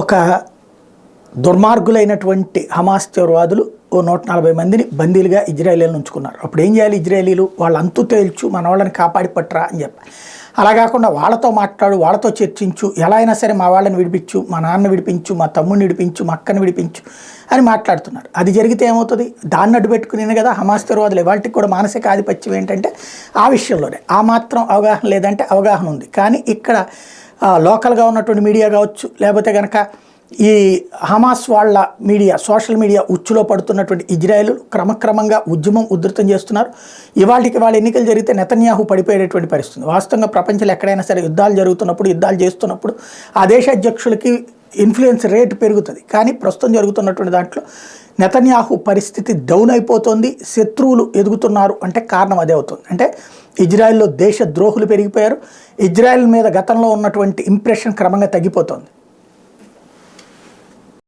ఒక దుర్మార్గులైనటువంటి హమాస్ తీవ్రవాదులు ఓ 140 మందిని బందీలుగా ఇజ్రాయేలీలను ఉంచుకున్నారు. అప్పుడు ఏం చేయాలి ఇజ్రాయేలీలు? వాళ్ళ అంతు తేల్చు, మన వాళ్ళని కాపాడి పట్టరా అని చెప్పాలి. అలా కాకుండా వాళ్ళతో మాట్లాడు, వాళ్ళతో చర్చించు, ఎలా అయినా సరే మా వాళ్ళని విడిపించు, మా నాన్న విడిపించు, మా తమ్ముడిని విడిపించు, మా అక్కని విడిపించు అని మాట్లాడుతున్నారు. అది జరిగితే ఏమవుతుంది? దాన్ని అడ్డు పెట్టుకునే కదా హమాస్ తీవ్రవాదులు వాటికి కూడా మానసిక ఆధిపత్యం ఏంటంటే ఆ విషయంలోనే ఆ మాత్రం అవగాహన లేదంటే అవగాహన ఉంది. కానీ ఇక్కడ లోకల్గా ఉన్నటువంటి మీడియా కావచ్చు, లేకపోతే కనుక ఈ హమాస్ వాళ్ళ మీడియా, సోషల్ మీడియా ఉచ్చులో పడుతున్నటువంటి ఇజ్రాయేలు క్రమక్రమంగా ఉద్యమం ఉధృతం చేస్తున్నారు. ఇవాళకి వాళ్ళ ఎన్నికలు జరిగితే నెతన్యాహు పడిపోయేటటువంటి పరిస్థితి. వాస్తవంగా ప్రపంచంలో ఎక్కడైనా సరే యుద్ధాలు జరుగుతున్నప్పుడు, యుద్ధాలు చేస్తున్నప్పుడు ఆ దేశ అధ్యక్షులకి ఇన్ఫ్లుయెన్స్ రేట్ పెరుగుతుంది. కానీ ప్రస్తుతం జరుగుతున్నటువంటి దాంట్లో నెతన్యాహు పరిస్థితి డౌన్ అయిపోతుంది, శత్రువులు ఎదుగుతున్నారు అంటే కారణం అదే అవుతుంది. అంటే ఇజ్రాయెల్లో దేశ ద్రోహులు పెరిగిపోయారు, ఇజ్రాయెల్ మీద గతంలో ఉన్నటువంటి ఇంప్రెషన్ క్రమంగా తగ్గిపోతుంది.